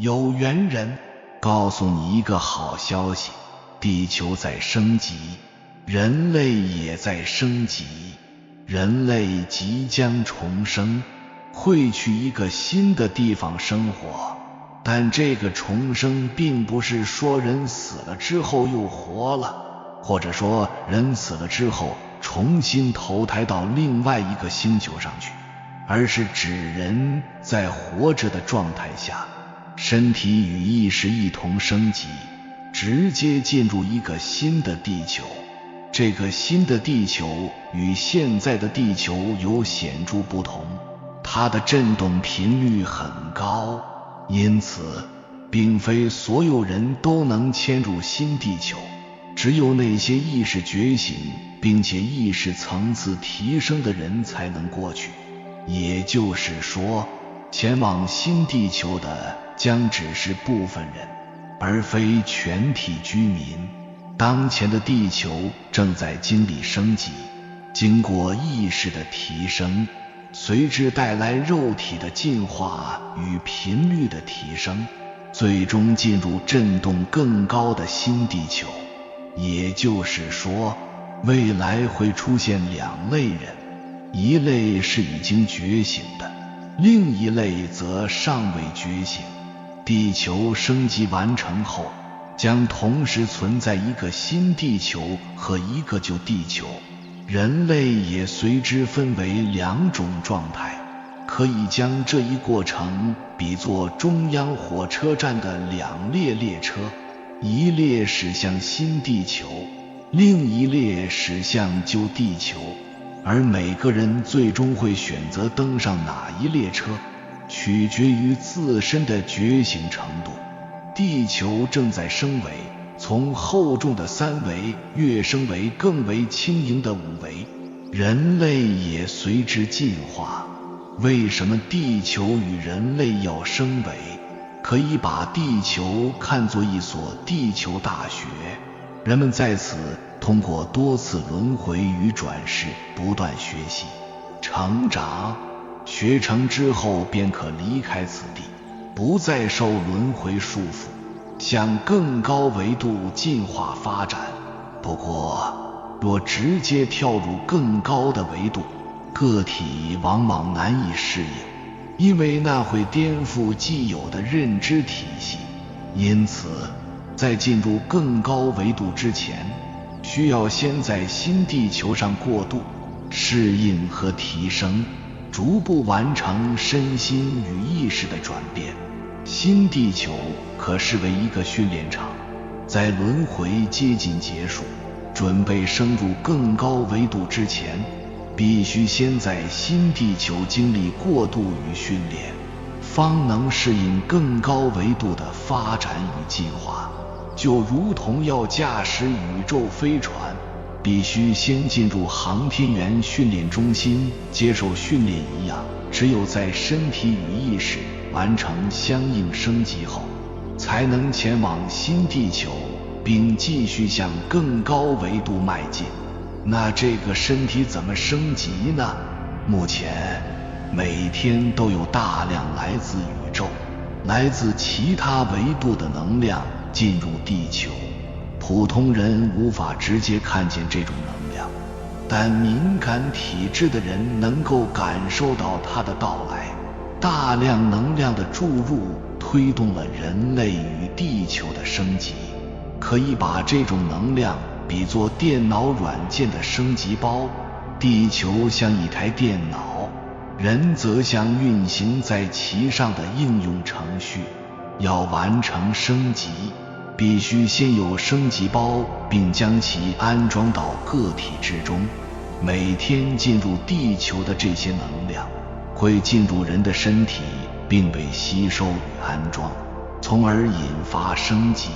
有缘人告诉你一个好消息，地球在升级，人类也在升级，人类即将重生，会去一个新的地方生活。但这个重生并不是说人死了之后又活了，或者说人死了之后重新投胎到另外一个星球上去，而是指人在活着的状态下，身体与意识一同升级，直接进入一个新的地球。这个新的地球与现在的地球有显著不同，它的振动频率很高，因此并非所有人都能迁入新地球，只有那些意识觉醒并且意识层次提升的人才能过去。也就是说，前往新地球的将只是部分人，而非全体居民。当前的地球正在经历升级，经过意识的提升，随之带来肉体的进化与频率的提升，最终进入振动更高的新地球。也就是说，未来会出现两类人，一类是已经觉醒的，另一类则尚未觉醒。地球升级完成后，将同时存在一个新地球和一个旧地球，人类也随之分为两种状态。可以将这一过程比作中央火车站的两列列车，一列驶向新地球，另一列驶向旧地球，而每个人最终会选择登上哪一列车，取决于自身的觉醒程度。地球正在升维，从厚重的3维跃升为更为轻盈的5维，人类也随之进化。为什么地球与人类要升维？可以把地球看作一所地球大学，人们在此通过多次轮回与转世不断学习、成长，学成之后便可离开此地，不再受轮回束缚，向更高维度进化发展。不过，若直接跳入更高的维度，个体往往难以适应，因为那会颠覆既有的认知体系。因此，在进入更高维度之前，需要先在新地球上过渡、适应和提升，逐步完成身心与意识的转变。新地球可视为一个训练场，在轮回接近结束、准备升入更高维度之前，必须先在新地球经历过渡与训练，方能适应更高维度的发展与进化。就如同要驾驶宇宙飞船，必须先进入航天员训练中心接受训练一样，只有在身体与意识完成相应升级后，才能前往新地球，并继续向更高维度迈进。那这个身体怎么升级呢？目前每天都有大量来自宇宙、来自其他维度的能量进入地球，普通人无法直接看见这种能量，但敏感体质的人能够感受到它的到来。大量能量的注入推动了人类与地球的升级，可以把这种能量比作电脑软件的升级包。地球像一台电脑，人则像运行在其上的应用程序。要完成升级，必须先有升级包，并将其安装到个体之中。每天进入地球的这些能量会进入人的身体，并被吸收与安装，从而引发升级。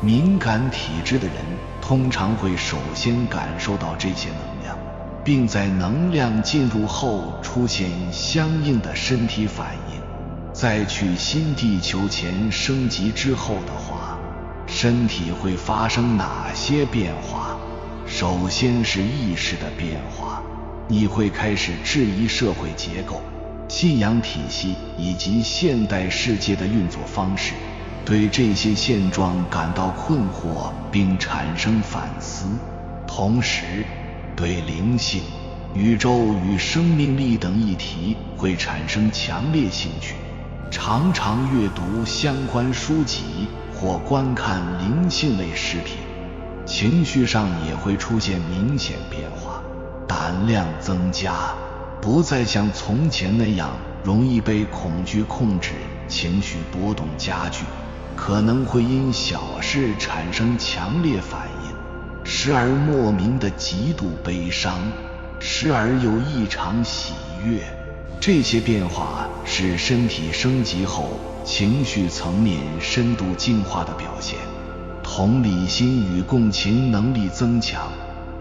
敏感体质的人通常会首先感受到这些能量，并在能量进入后出现相应的身体反应。在去新地球前升级之后的话，身体会发生哪些变化？首先是意识的变化，你会开始质疑社会结构，信仰体系以及现代世界的运作方式，对这些现状感到困惑并产生反思，同时对灵性、宇宙与生命力等议题会产生强烈兴趣，常常阅读相关书籍或观看灵性类视频，情绪上也会出现明显变化，胆量增加，不再像从前那样容易被恐惧控制，情绪波动加剧，可能会因小事产生强烈反应，时而莫名的极度悲伤，时而又异常喜悦。这些变化是身体升级后情绪层面深度进化的表现。同理心与共情能力增强，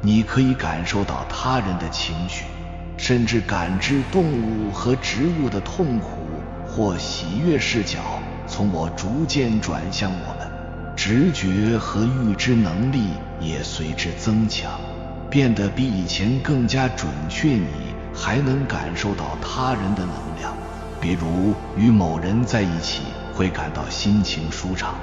你可以感受到他人的情绪，甚至感知动物和植物的痛苦或喜悦。视角从我逐渐转向我们，直觉和预知能力也随之增强，变得比以前更加准确。你还能感受到他人的能量，比如与某人在一起会感到心情舒畅，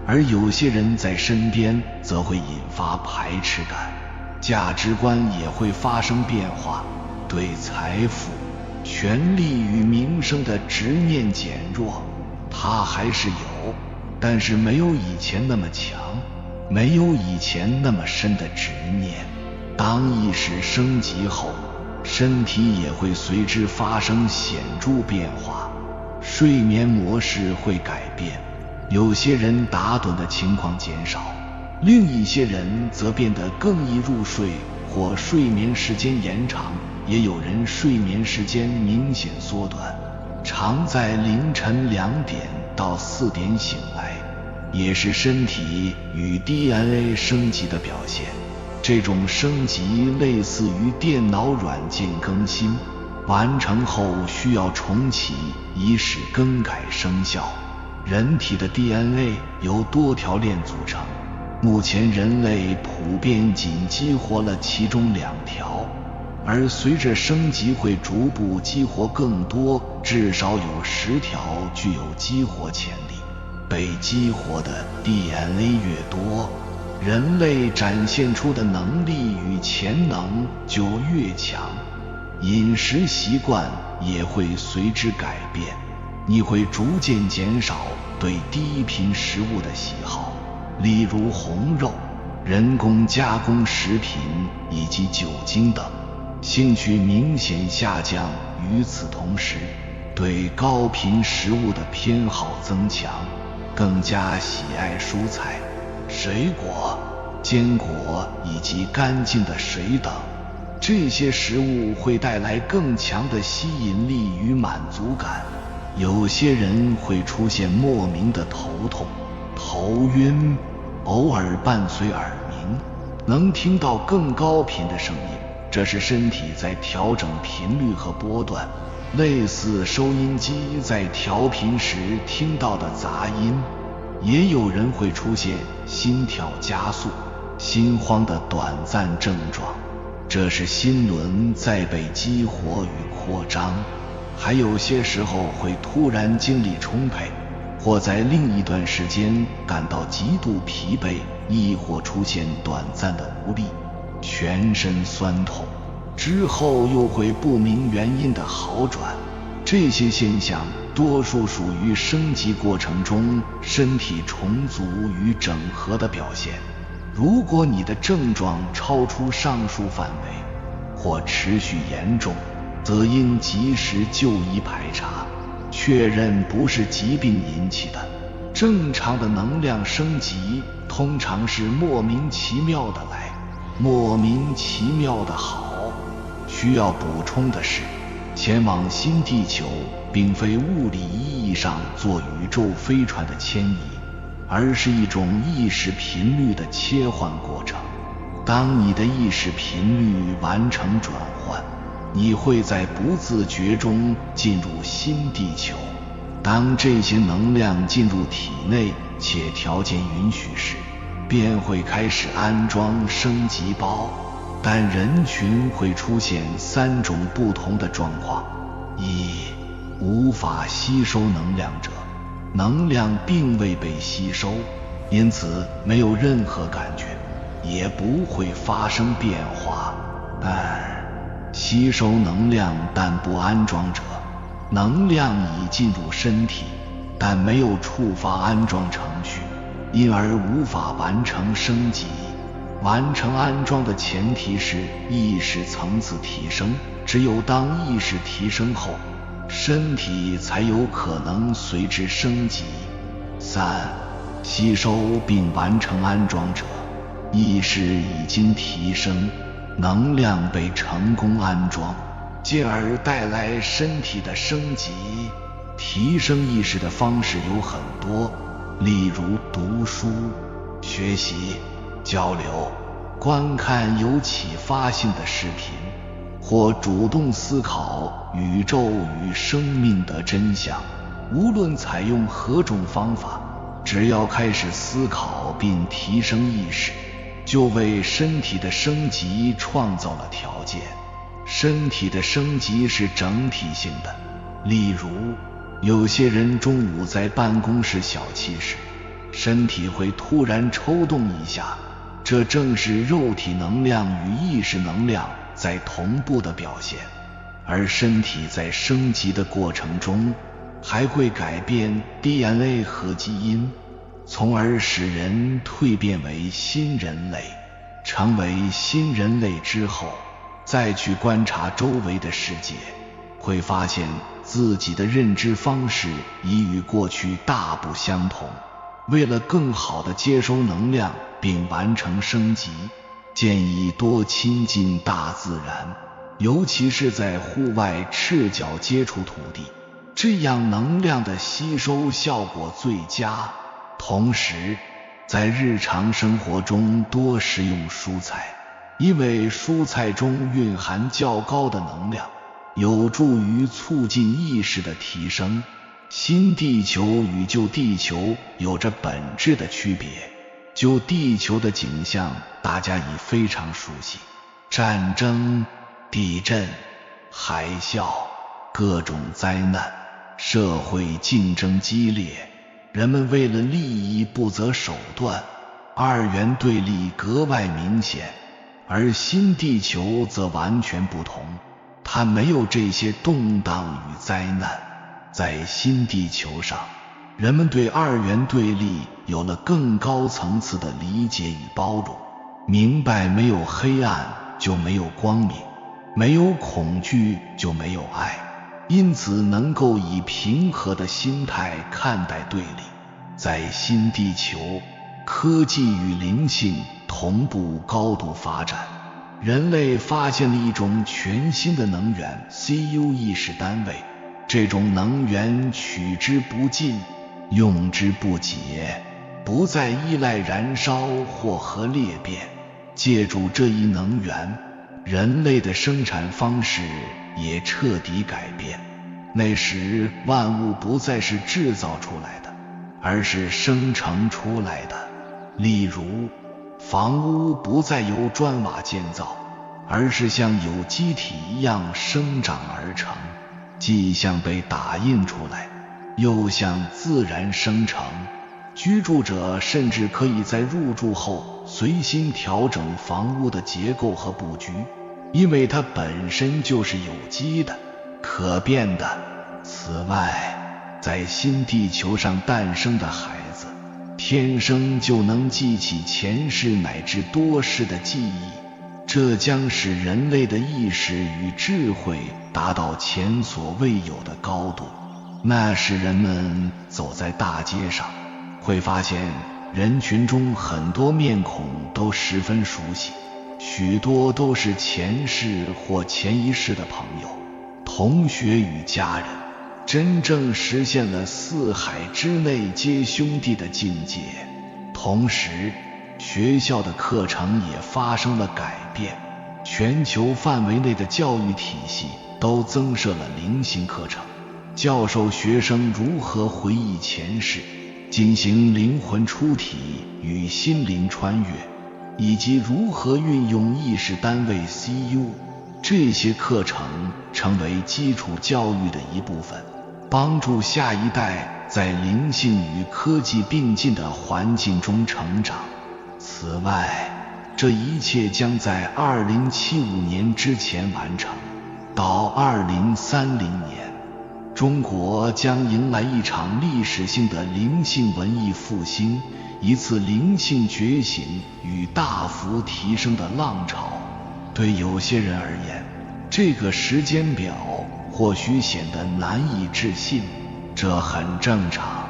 而有些人在身边则会引发排斥感。价值观也会发生变化，对财富、权力与名声的执念减弱，它还是有，但是没有以前那么强，没有以前那么深的执念。当意识升级后，身体也会随之发生显著变化，睡眠模式会改变，有些人打盹的情况减少，另一些人则变得更易入睡或睡眠时间延长，也有人睡眠时间明显缩短，常在凌晨2点到4点醒来，也是身体与 DNA 升级的表现。这种升级类似于电脑软件更新，完成后需要重启以使更改生效。人体的 DNA 由多条链组成，目前人类普遍仅激活了其中2条，而随着升级会逐步激活更多，至少有10条具有激活潜力。被激活的 DNA 越多，人类展现出的能力与潜能就越强，饮食习惯也会随之改变，你会逐渐减少对低频食物的喜好，例如红肉、人工加工食品以及酒精等，兴趣明显下降。与此同时，对高频食物的偏好增强，更加喜爱蔬菜、水果、坚果以及干净的水等，这些食物会带来更强的吸引力与满足感。有些人会出现莫名的头痛、头晕，偶尔伴随耳鸣，能听到更高频的声音，这是身体在调整频率和波段，类似收音机在调频时听到的杂音。也有人会出现心跳加速、心慌的短暂症状，这是心轮在被激活与扩张。还有些时候会突然精力充沛，或在另一段时间感到极度疲惫，亦或出现短暂的无力、全身酸痛，之后又会不明原因的好转。这些现象多数属于升级过程中身体重组与整合的表现。如果你的症状超出上述范围，或持续严重，则应及时就医排查，确认不是疾病引起的。正常的能量升级通常是莫名其妙的来，莫名其妙的好。需要补充的是，前往新地球并非物理意义上坐宇宙飞船的迁移，而是一种意识频率的切换过程。当你的意识频率完成转换，你会在不自觉中进入新地球。当这些能量进入体内且条件允许时，便会开始安装升级包。但人群会出现3种不同的状况：1. 无法吸收能量者，能量并未被吸收，因此没有任何感觉，也不会发生变化。吸收能量但不安装者，能量已进入身体，但没有触发安装程序，因而无法完成升级。完成安装的前提是意识层次提升，只有当意识提升后，身体才有可能随之升级。吸收并完成安装者，意识已经提升，能量被成功安装，进而带来身体的升级。提升意识的方式有很多，例如读书、学习、交流、观看有启发性的视频，或主动思考宇宙与生命的真相。无论采用何种方法，只要开始思考并提升意识，就为身体的升级创造了条件。身体的升级是整体性的，例如有些人中午在办公室小憩时，身体会突然抽动一下，这正是肉体能量与意识能量在同步的表现。而身体在升级的过程中，还会改变 DNA 和基因，从而使人蜕变为新人类。成为新人类之后，再去观察周围的世界，会发现自己的认知方式已与过去大不相同。为了更好地接收能量并完成升级，建议多亲近大自然，尤其是在户外赤脚接触土地，这样能量的吸收效果最佳。同时，在日常生活中多食用蔬菜，因为蔬菜中蕴含较高的能量，有助于促进意识的提升。新地球与旧地球有着本质的区别。旧地球的景象大家已非常熟悉，战争、地震、海啸，各种灾难，社会竞争激烈，人们为了利益不择手段，二元对立格外明显。而新地球则完全不同，它没有这些动荡与灾难。在新地球上，人们对二元对立有了更高层次的理解与包容，明白没有黑暗就没有光明，没有恐惧就没有爱，因此能够以平和的心态看待对立。在新地球，科技与灵性同步高度发展，人类发现了一种全新的能源 CU 意识单位，这种能源取之不尽，用之不竭，不再依赖燃烧或核裂变。借助这一能源，人类的生产方式也彻底改变。那时万物不再是制造出来的，而是生成出来的。例如，房屋不再由砖瓦建造，而是像有机体一样生长而成，既像被打印出来，又像自然生成。居住者甚至可以在入住后随心调整房屋的结构和布局，因为它本身就是有机的、可变的。此外，在新地球上诞生的孩子，天生就能记起前世乃至多世的记忆，这将使人类的意识与智慧达到前所未有的高度。那时人们走在大街上，会发现人群中很多面孔都十分熟悉，许多都是前世或前一世的朋友、同学与家人，真正实现了四海之内皆兄弟的境界。同时，学校的课程也发生了改变，全球范围内的教育体系都增设了灵性课程，教授学生如何回忆前世，进行灵魂出体与心灵穿越，以及如何运用意识单位 CU。 这些课程成为基础教育的一部分，帮助下一代在灵性与科技并进的环境中成长。此外，这一切将在2075年之前完成。到2030年，中国将迎来一场历史性的灵性文艺复兴，一次灵性觉醒与大幅提升的浪潮。对有些人而言，这个时间表或许显得难以置信，这很正常。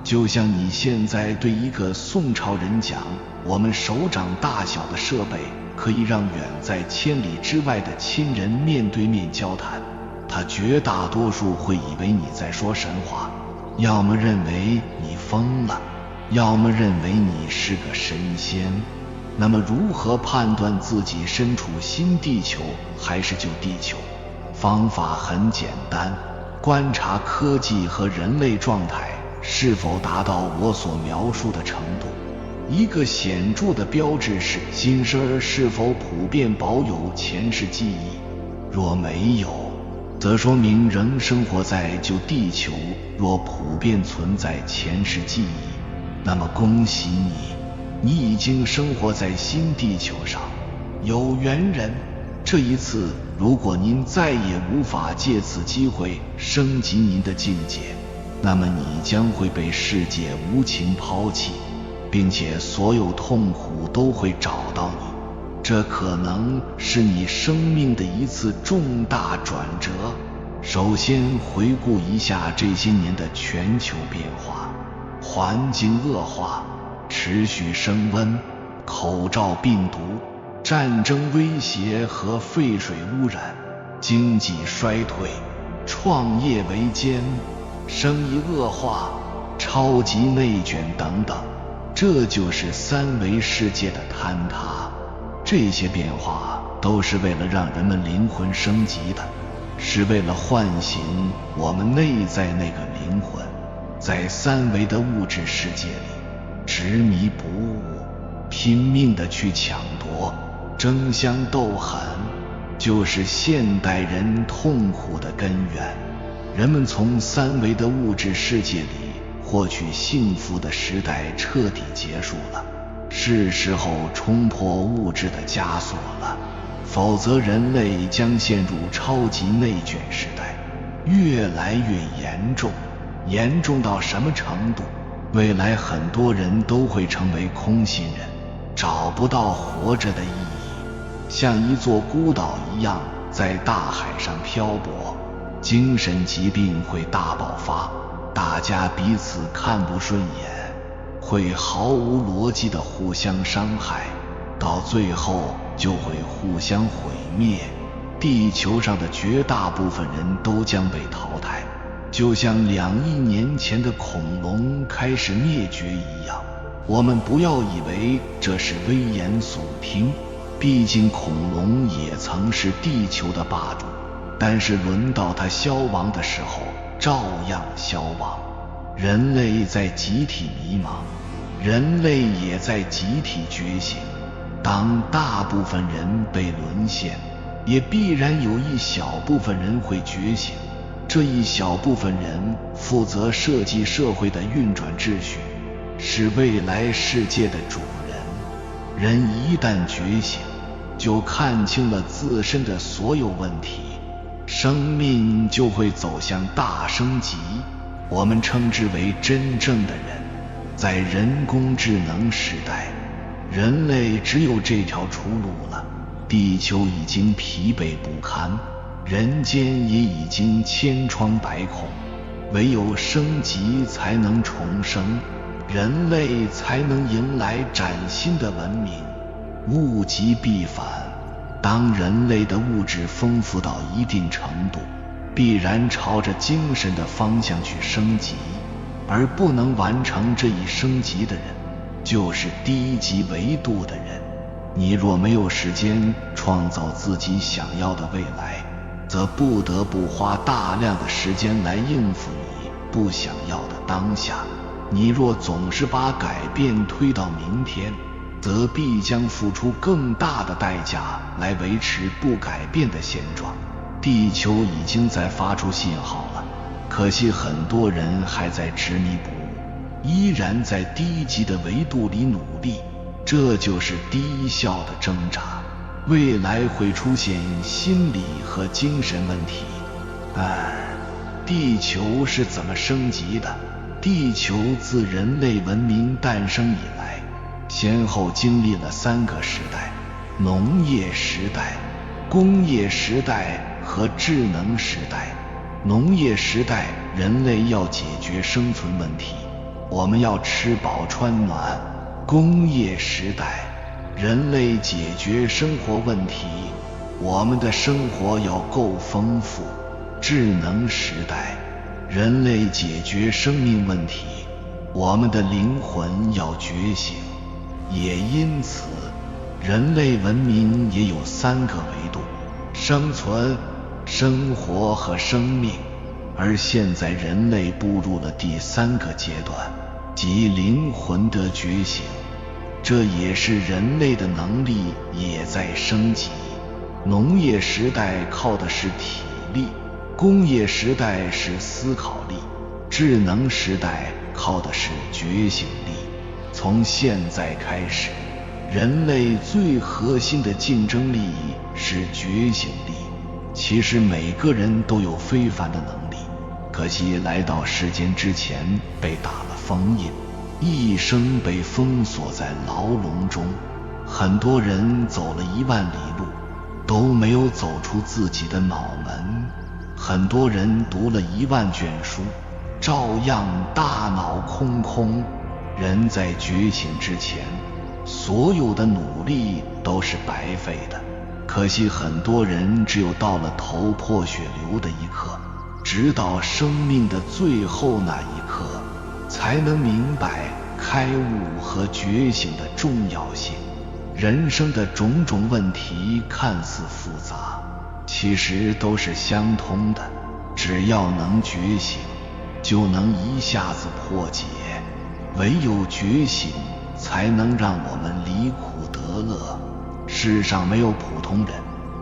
就像你现在对一个宋朝人讲，我们手掌大小的设备可以让远在千里之外的亲人面对面交谈，他绝大多数会以为你在说神话，要么认为你疯了，要么认为你是个神仙。那么如何判断自己身处新地球还是旧地球？方法很简单，观察科技和人类状态是否达到我所描述的程度。一个显著的标志是新生儿是否普遍保有前世记忆，若没有，则说明仍生活在旧地球；若普遍存在前世记忆，那么恭喜你，你已经生活在新地球上。有缘人，这一次如果您再也无法借此机会升级您的境界，那么你将会被世界无情抛弃，并且所有痛苦都会找到你。这可能是你生命的一次重大转折。首先回顾一下这些年的全球变化：环境恶化，持续升温，口罩病毒，战争威胁和废水污染，经济衰退，创业维艰，生意恶化，超级内卷等等。这就是三维世界的坍塌。这些变化都是为了让人们灵魂升级的，是为了唤醒我们内在那个灵魂，在三维的物质世界里执迷不悟，拼命地去抢夺，争相斗狠，就是现代人痛苦的根源。人们从三维的物质世界里获取幸福的时代彻底结束了，是时候冲破物质的枷锁了，否则人类将陷入超级内卷时代，越来越严重。严重到什么程度？未来很多人都会成为空心人，找不到活着的意义，像一座孤岛一样在大海上漂泊。精神疾病会大爆发，大家彼此看不顺眼，会毫无逻辑地互相伤害，到最后就会互相毁灭。地球上的绝大部分人都将被淘汰，就像2亿年前的恐龙开始灭绝一样。我们不要以为这是危言耸听，毕竟恐龙也曾是地球的霸主，但是轮到它消亡的时候照样消亡。人类在集体迷茫，人类也在集体觉醒。当大部分人被沦陷，也必然有一小部分人会觉醒。这一小部分人负责设计社会的运转秩序，是未来世界的主人。人一旦觉醒，就看清了自身的所有问题，生命就会走向大升级，我们称之为真正的人。在人工智能时代，人类只有这条出路了。地球已经疲惫不堪，人间也已经千疮百孔，唯有升级才能重生，人类才能迎来崭新的文明。物极必反，当人类的物质丰富到一定程度，必然朝着精神的方向去升级，而不能完成这一升级的人，就是低级维度的人。你若没有时间创造自己想要的未来，则不得不花大量的时间来应付你不想要的当下。你若总是把改变推到明天，则必将付出更大的代价来维持不改变的现状。地球已经在发出信号了，可惜很多人还在执迷不悟，依然在低级的维度里努力，这就是低效的挣扎。未来会出现心理和精神问题。地球是怎么升级的？地球自人类文明诞生以来，先后经历了3个时代：农业时代、工业时代和智能时代。农业时代，人类要解决生存问题，我们要吃饱穿暖。工业时代，人类解决生活问题，我们的生活要够丰富。智能时代，人类解决生命问题，我们的灵魂要觉醒。也因此，人类文明也有3个维度：生存、生活和生命。而现在人类步入了第3个阶段，即灵魂的觉醒。这也是人类的能力也在升级。农业时代靠的是体力，工业时代是思考力，智能时代靠的是觉醒力。从现在开始，人类最核心的竞争力是觉醒力。其实每个人都有非凡的能力，可惜来到世间之前被打了封印，一生被封锁在牢笼中。很多人走了1万里路，都没有走出自己的脑门。很多人读了1万卷书，照样大脑空空。人在觉醒之前，所有的努力都是白费的。可惜很多人只有到了头破血流的一刻，直到生命的最后那一刻，才能明白开悟和觉醒的重要性。人生的种种问题看似复杂，其实都是相通的，只要能觉醒，就能一下子破解。唯有觉醒，才能让我们离苦得乐。世上没有普通人，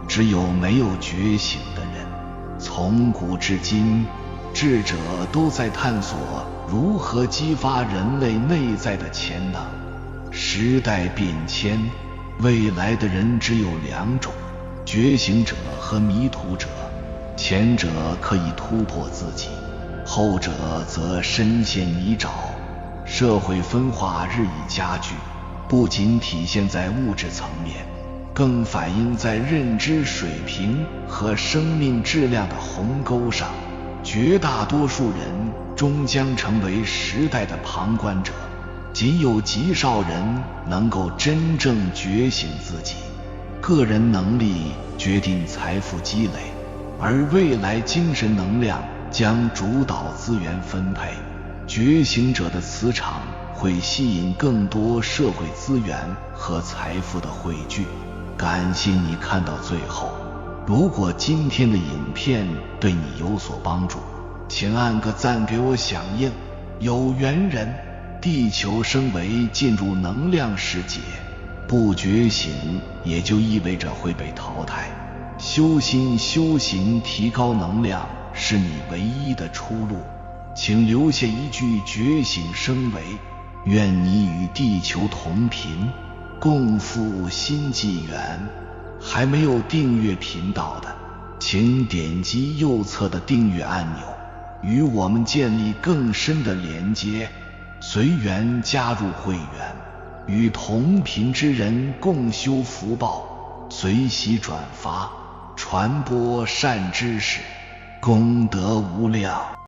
只有没有觉醒的人。从古至今，智者都在探索如何激发人类内在的潜能。时代变迁，未来的人只有2种：觉醒者和迷途者。前者可以突破自己，后者则深陷泥沼。社会分化日益加剧，不仅体现在物质层面，更反映在认知水平和生命质量的鸿沟上。绝大多数人终将成为时代的旁观者，仅有极少人能够真正觉醒自己。个人能力决定财富积累，而未来精神能量将主导资源分配。觉醒者的磁场会吸引更多社会资源和财富的汇聚。感谢你看到最后，如果今天的影片对你有所帮助，请按个赞给我响应。有缘人，地球升维进入能量世界，不觉醒也就意味着会被淘汰。修心修行提高能量是你唯一的出路，请留下一句觉醒升维，愿你与地球同频，共赴新纪元。还没有订阅频道的，请点击右侧的订阅按钮，与我们建立更深的连接。随缘加入会员，与同频之人共修福报，随喜转发，传播善知识，功德无量。